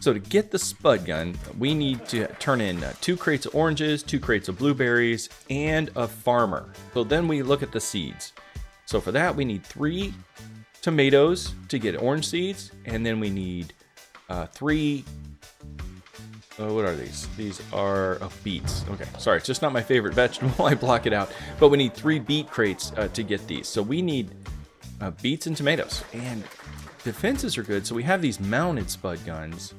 So to get the Spud Gun, we need to turn in 2 crates of oranges, 2 crates of blueberries, and a farmer. So then we look at the seeds. So for that, we need 3 tomatoes to get orange seeds, and then we need 3... what are these? These are beets. Okay, sorry, it's just not my favorite vegetable. I block it out. But we need 3 beet crates to get these. So we need beets and tomatoes. And defenses are good, so we have these mounted Spud Guns.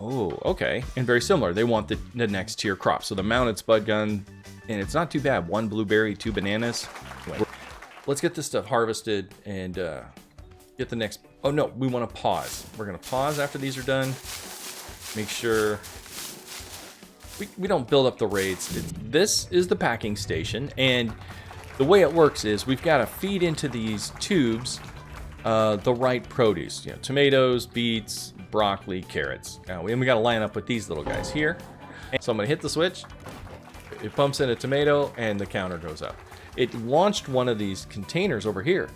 Oh, okay. And very similar. They want the next tier crop. So the mounted Spud Gun, and it's not too bad. 1 blueberry, 2 bananas. Anyway, let's get this stuff harvested and get the next... Oh, no, we want to pause. We're going to pause after these are done. Make sure we don't build up the raids. This is the packing station, and the way it works is we've got to feed into these tubes the right produce. You know, tomatoes, beets, broccoli, carrots. Now we got to line up with these little guys here. So I'm going to hit the switch. It pumps in a tomato, and the counter goes up. It launched one of these containers over here,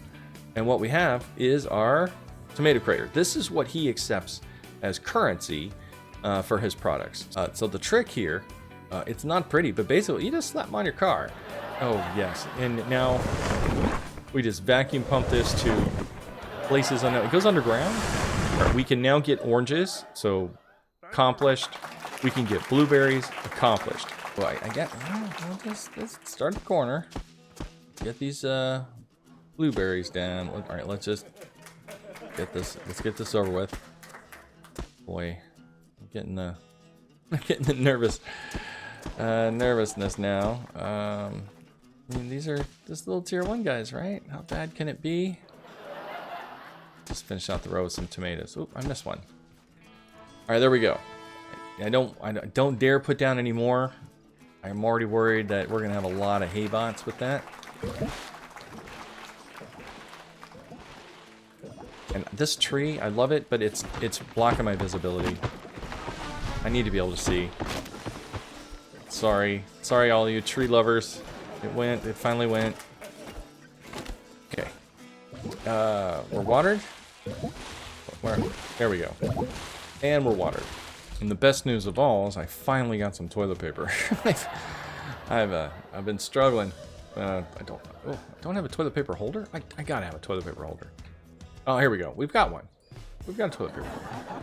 and what we have is our tomato crater. This is what he accepts as currency for his products. So the trick here, it's not pretty, but basically you just slap them on your car. Oh yes, and now we just vacuum pump this to places it goes underground. We can now get oranges, so accomplished. We can get blueberries, accomplished. Well, let's start the corner. Get these blueberries down. All right, let's just get this. Let's get this over with. Boy, I'm getting the nervousness now. I mean, these are just little tier 1 guys, right? How bad can it be? Just finish out the row with some tomatoes. Oop, I missed one. All right, there we go. I don't dare put down any more. I'm already worried that we're gonna have a lot of hay bots with that. And this tree, I love it, but it's blocking my visibility. I need to be able to see. Sorry all you tree lovers. It finally went. Okay. We're watered. There we go. And we're watered. And the best news of all is I finally got some toilet paper. I've been struggling. I don't have a toilet paper holder? I gotta have a toilet paper holder. Oh, here we go. We've got one. We've got a toilet paper holder.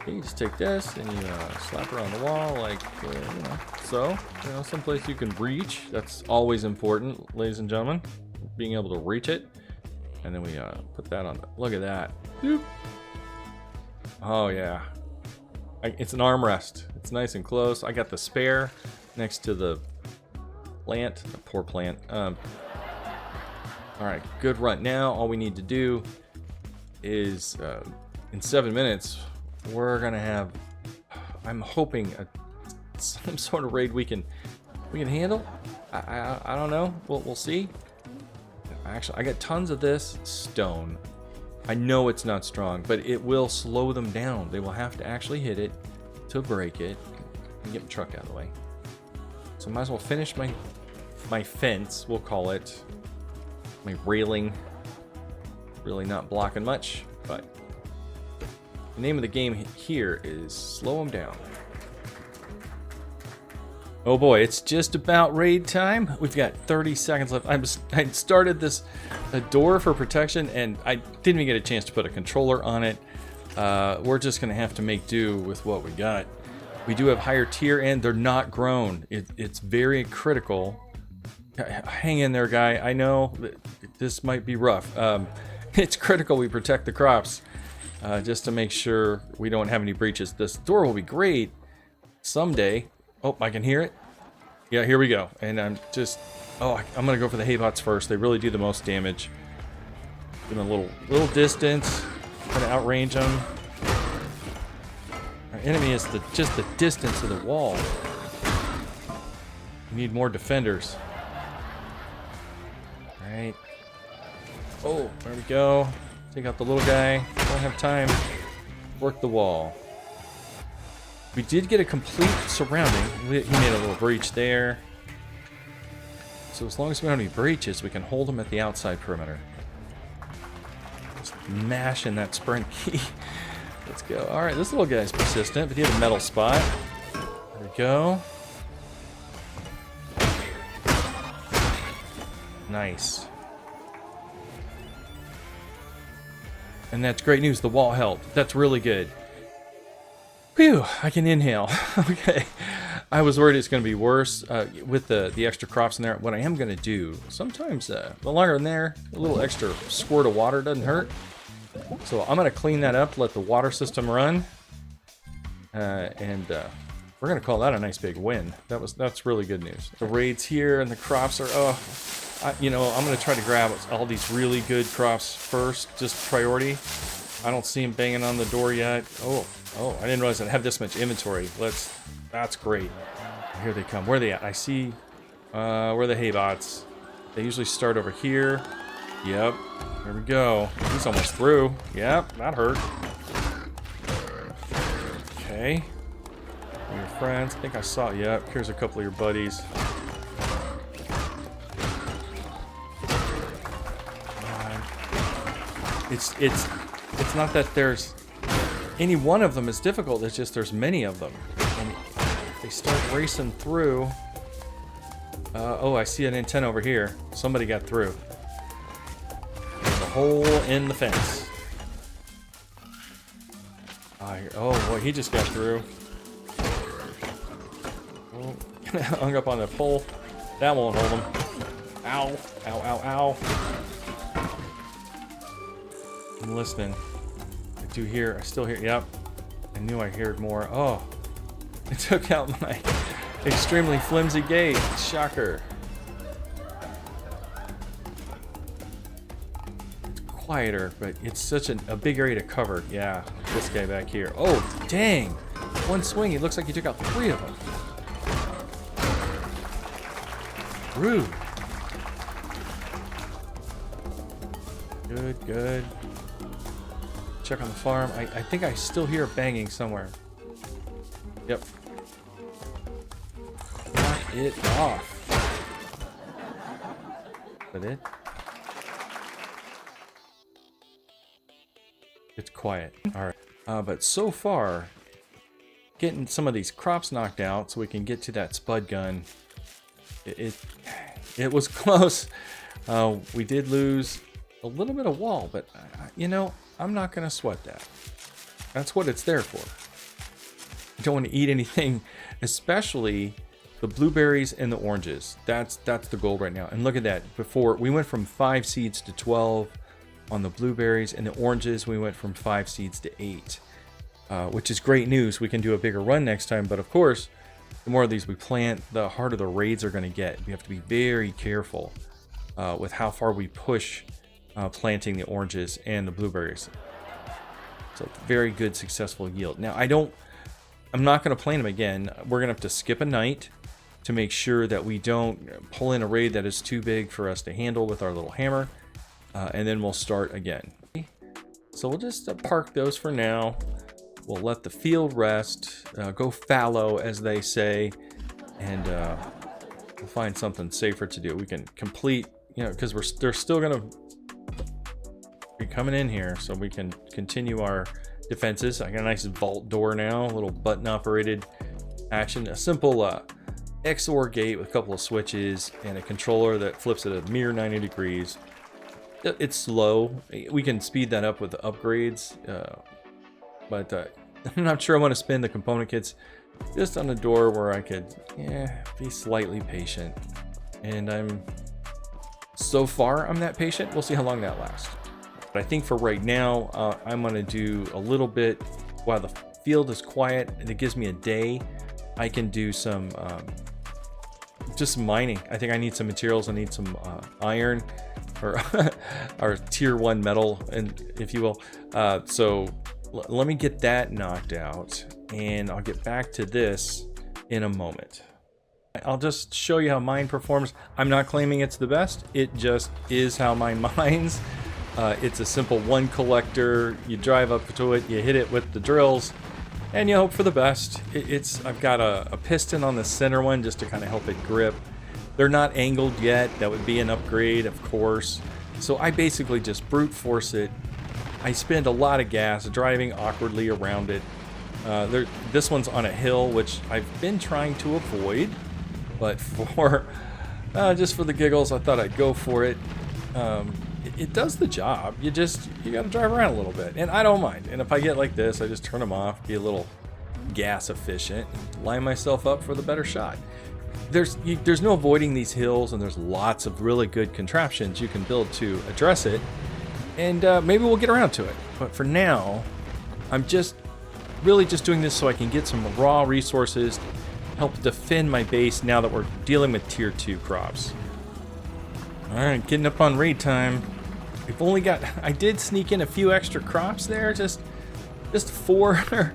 You just take this and you slap it on the wall like, so. Someplace you can reach. That's always important, ladies and gentlemen. Being able to reach it. And then we put that on. Look at that. Boop. Oh, yeah. It's an armrest. It's nice and close. I got the spare next to the plant. The poor plant. All right, good run. Now all we need to do is in 7 minutes we're gonna have, I'm hoping, some sort of raid we can handle. I don't know. We'll see. Actually, I got tons of this stone. I know it's not strong, but it will slow them down. They will have to actually hit it to break it. And get my truck out of the way. So I might as well finish my fence, we'll call it. My railing. Really not blocking much, but the name of the game here is slow them down. Oh boy, it's just about raid time. We've got 30 seconds left. I started this door for protection, and I didn't even get a chance to put a controller on it. We're just going to have to make do with what we got. We do have higher tier, and they're not grown. It's very critical. Hang in there, guy. I know this might be rough. It's critical we protect the crops just to make sure we don't have any breaches. This door will be great someday. Oh, I can hear it. Yeah, here we go. And I'm gonna go for the hay bots first. They really do the most damage. Give them a little distance. Gonna outrange them. Our enemy is just the distance of the wall. We need more defenders. All right. Oh, there we go. Take out the little guy. Don't have time. Work the wall. We did get a complete surrounding. He made a little breach there. So as long as we don't have any breaches, we can hold him at the outside perimeter. Just mashing that sprint key. Let's go. All right, this little guy's persistent, but he had a metal spot. There we go. Nice. And that's great news. The wall held. That's really good. Phew, I can inhale. Okay. I was worried it's going to be worse with the extra crops in there. What I am going to do, sometimes the longer in there, a little extra squirt of water doesn't hurt. So I'm going to clean that up, let the water system run. And we're going to call that a nice big win. That's really good news. The raids here and the crops are, I'm going to try to grab all these really good crops first, just priority. I don't see them banging on the door yet. Oh, I didn't realize I have this much inventory. That's great. Here they come. Where are they at? I see where the hay bots. They usually start over here. Yep. There we go. He's almost through. Yep, that hurt. Okay. Your friends. I think I saw. Yep. Here's a couple of your buddies. It's not that there's any one of them is difficult. It's just there's many of them, and they start racing through. I see an antenna over here. Somebody got through. There's a hole in the fence. Oh boy, he just got through. Oh, hung up on the pole. That won't hold him. Ow! Ow! Ow! Ow! I'm listening. I still hear, yep. I knew I heard more. Oh, it took out my extremely flimsy gate. Shocker. It's quieter, but it's such a big area to cover. Yeah, this guy back here. Oh, dang. One swing, it looks like he took out 3 of them. Rude. Good. Check on the farm. I think I still hear banging somewhere. Yep. Knock it off. Is that it? It's quiet. Alright. But so far, getting some of these crops knocked out so we can get to that Spud Gun. It was close. We did lose a little bit of wall, but I'm not going to sweat that. That's what it's there for. I don't want to eat anything, especially the blueberries and the oranges. That's the goal right now. And look at that. Before, we went from 5 seeds to 12 on the blueberries, and the oranges, we went from 5 seeds to 8, which is great news. We can do a bigger run next time, but of course, the more of these we plant, the harder the raids are going to get. We have to be very careful with how far we push planting the oranges and the blueberries. So very good successful yield. Now I'm not going to plant them again. We're going to have to skip a night to make sure that we don't pull in a raid that is too big for us to handle with our little hammer, and then we'll start again. So we'll just park those for now. We'll let the field rest, go fallow as they say, and we'll find something safer to do. We can complete, because they're still going to be coming in here, so we can continue our defenses. I got a nice vault door now, a little button operated action, a simple XOR gate with a couple of switches and a controller that flips at a mere 90 degrees. It's slow. We can speed that up with the upgrades, but I'm not sure I want to spend the component kits just on a door where I could be slightly patient. And so far I'm that patient. We'll see how long that lasts. But I think for right now, I'm going to do a little bit while the field is quiet, and it gives me a day. I can do some just mining. I think I need some materials. I need some iron, or our tier 1 metal, and if you will. So let me get that knocked out, and I'll get back to this in a moment. I'll just show you how mine performs. I'm not claiming it's the best. It just is how mine mines. It's a simple one collector. You drive up to it, you hit it with the drills, and you hope for the best. I've got a piston on the center one just to kind of help it grip. They're not angled yet. That would be an upgrade, of course. So I basically just brute force it. I spend a lot of gas driving awkwardly around it. This one's on a hill, which I've been trying to avoid, but for just for the giggles, I thought I'd go for it. It does the job. You gotta drive around a little bit, and I don't mind. And if I get like this, I just turn them off, be a little gas efficient, line myself up for the better shot. There's no avoiding these hills, and there's lots of really good contraptions you can build to address it, and maybe we'll get around to it. But for now, I'm really just doing this so I can get some raw resources, help defend my base now that we're dealing with tier 2 crops. Alright, getting up on raid time. We've only got, I did sneak in a few extra crops there, just 4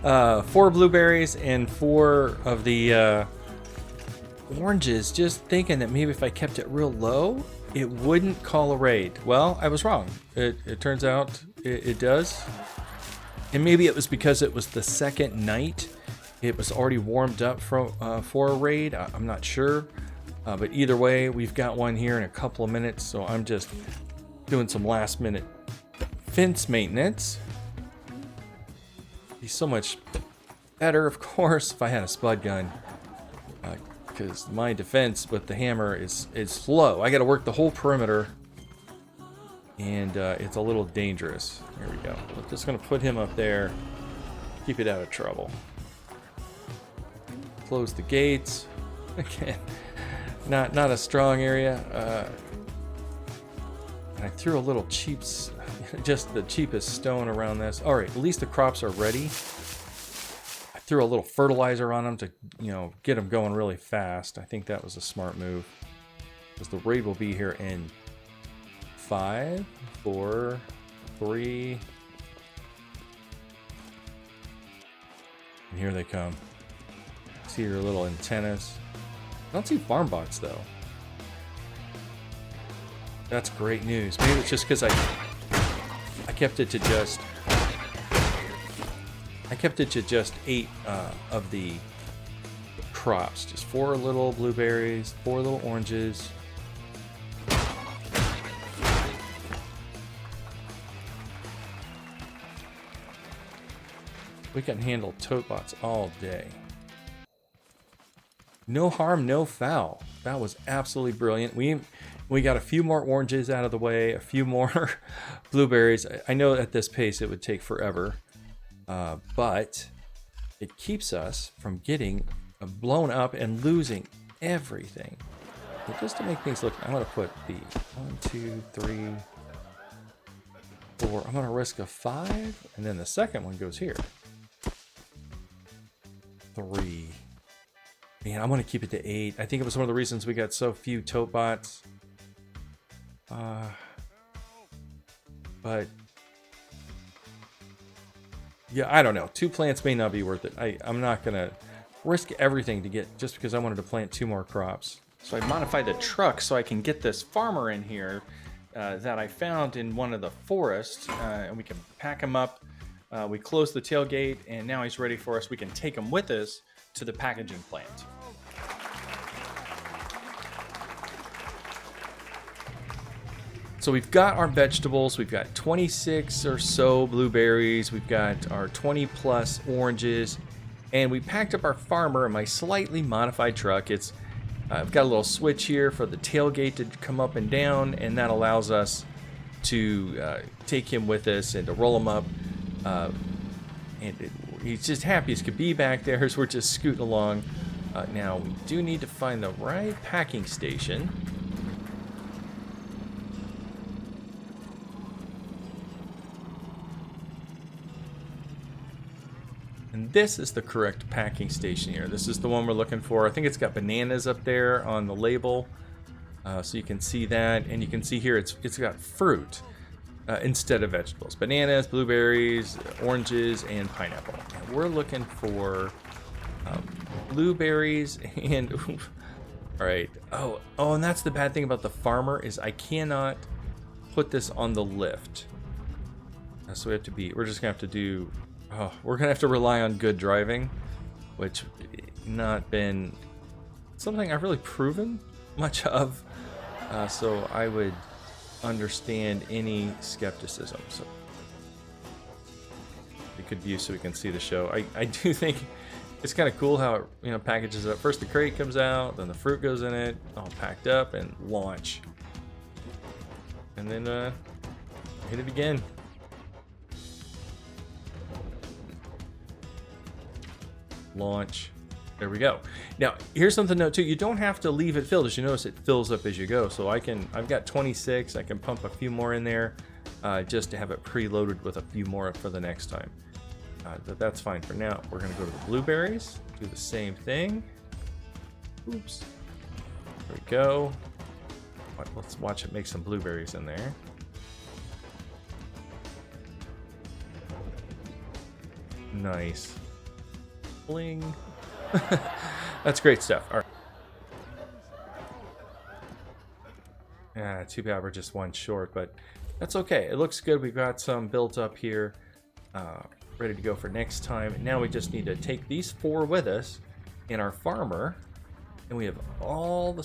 4 blueberries and 4 of the oranges, just thinking that maybe if I kept it real low, it wouldn't call a raid. Well, I was wrong. It turns out it does. And maybe it was because it was the second night. It was already warmed up for a raid. I'm not sure. But either way, we've got one here in a couple of minutes, so I'm just doing some last minute fence maintenance. It'd be so much better, of course, if I had a Spud Gun. Because my defense with the hammer is slow. I got to work the whole perimeter, and it's a little dangerous. There we go. I'm just going to put him up there, keep it out of trouble. Close the gates. Again, not a strong area. And I threw a little just the cheapest stone around this. All right, at least the crops are ready. I threw a little fertilizer on them to, get them going really fast. I think that was a smart move, because the raid will be here in 5, 4, 3, and here they come. See your little antennas. I don't see farm bots though. That's great news. Maybe it's just because I kept it to just 8 of the crops. Just 4 little blueberries, 4 little oranges. We can handle tote bots all day. No harm, no foul. That was absolutely brilliant. We got a few more oranges out of the way, a few more blueberries. I know at this pace it would take forever, but it keeps us from getting blown up and losing everything. But just to make things look, I'm going to put the 1, 2, 3, 4. I'm going to risk a 5, and then the second one goes here. 3. Man, I'm going to keep it to 8. I think it was one of the reasons we got so few tote bots. But yeah, I don't know. 2 plants may not be worth it. I'm not going to risk everything to get, just because I wanted to plant 2 more crops. So I modified the truck so I can get this farmer in here that I found in one of the forests, and we can pack him up. We closed the tailgate, and now he's ready for us. We can take him with us to the packaging plant. So we've got our vegetables. We've got 26 or so blueberries. We've got our 20 plus oranges, and we packed up our farmer in my slightly modified truck. I've got a little switch here for the tailgate to come up and down, and that allows us to take him with us and to roll him up. He's just happy as could be back there as we're just scooting along. Now we do need to find the right packing station. And this is the correct packing station here. This is the one we're looking for. I think it's got bananas up there on the label. So you can see that, and you can see here it's got fruit instead of vegetables. Bananas, blueberries, oranges, and pineapple. And we're looking for blueberries and all right. Oh, and that's the bad thing about the farmer is I cannot put this on the lift. So we're just gonna have to do, we're gonna have to rely on good driving, which not been something I've really proven much of. So I would understand any skepticism. So good view so we can see the show. I do think it's kind of cool how it, you know, packages it up. First the crate comes out, then the fruit goes in it, all packed up, and launch. And then hit it again. Launch. There we go. Now here's something to note too. You don't have to leave it filled. As you notice, it fills up as you go. So I've got 26. I can pump a few more in there just to have it preloaded with a few more for the next time. That's fine for now. We're gonna go to the blueberries. Do the same thing. Oops. There we go. Let's watch it make some blueberries in there. Nice. Bling. That's great stuff. All right. Yeah, too bad we're just one short, but that's okay. It looks good. We've got some built up here, ready to go for next time. Now we just need to take these 4 with us in our farmer, and we have all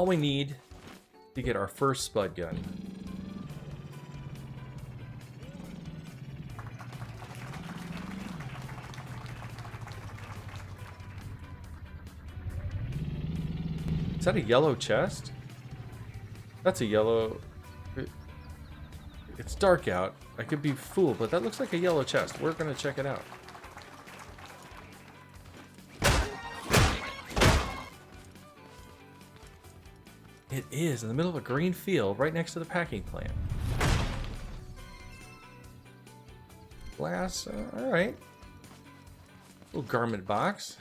we need to get our first spud gun. Is that a yellow chest? That's a yellow... It's dark out. I could be fooled, but that looks like a yellow chest. We're gonna check it out. It is in the middle of a green field right next to the packing plant. Glass, alright. Little garment box.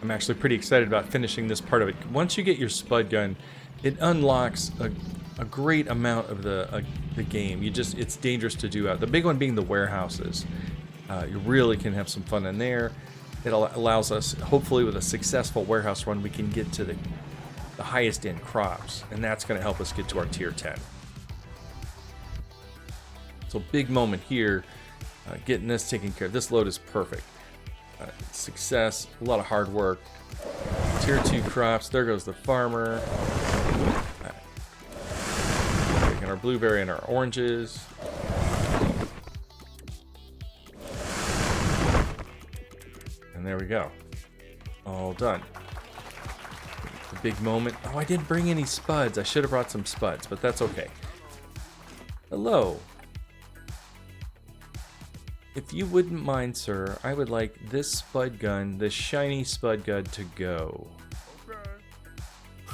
I'm actually pretty excited about finishing this part of it. Once you get your spud gun, it unlocks a great amount of the game. It's dangerous to do out. The big one being the warehouses. You really can have some fun in there. It allows us, hopefully with a successful warehouse run, we can get to the highest end crops, and that's going to help us get to our tier 10. So big moment here, getting this taken care of. This load is perfect. Success, a lot of hard work. Tier 2 crops, there goes the farmer. Taking our blueberry and our oranges. And there we go. All done. The big moment. Oh, I didn't bring any spuds. I should have brought some spuds, but that's okay. Hello. If you wouldn't mind, sir, I would like this spud gun, this shiny spud gun, to go.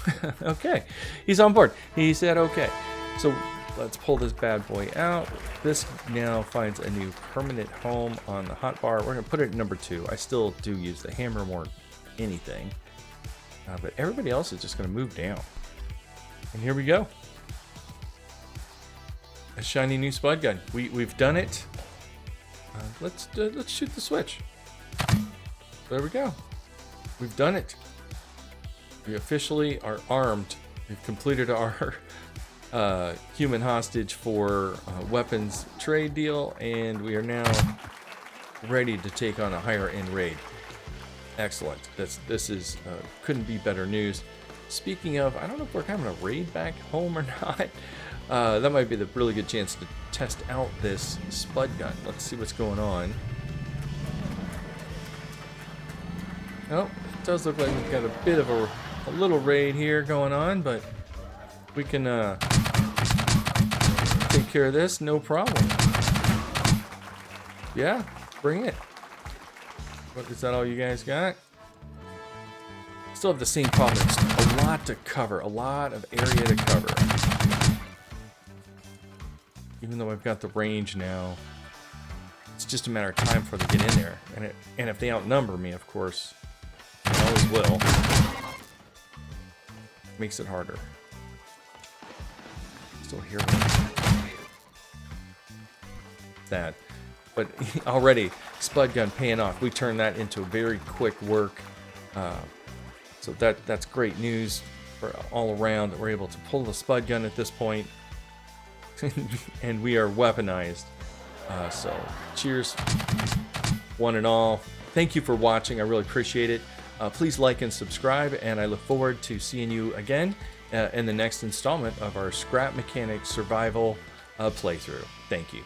Okay. Okay. He's on board. He said okay. So let's pull this bad boy out. This now finds a new permanent home on the hotbar. We're going to put it at number 2. I still do use the hammer more than anything. But everybody else is just going to move down. And here we go. A shiny new spud gun. We've done it. Let's shoot the switch. There we go. We've done it. We officially are armed. We've completed our human hostage for weapons trade deal, and we are now ready to take on a higher end raid. Excellent. This is couldn't be better news. Speaking of, I don't know if we're having a raid back home or not. That might be the really good chance to test out this spud gun. Let's see what's going on. Oh, it does look like we've got a bit of a little raid here going on, but we can take care of this, no problem. Yeah, bring it. What, is that all you guys got? Still have the same problem. It's a lot to cover, a lot of area to cover. Even though I've got the range now, it's just a matter of time before they get in there. And if they outnumber me, of course, they always will. Makes it harder. Still hear that. But already, spud gun paying off. We turned that into very quick work. So that's great news for all around that we're able to pull the spud gun at this point. And we are weaponized. So cheers, one and all. Thank you for watching. I really appreciate it. Please like and subscribe, and I look forward to seeing you again in the next installment of our Scrap Mechanic Survival a playthrough. Thank you.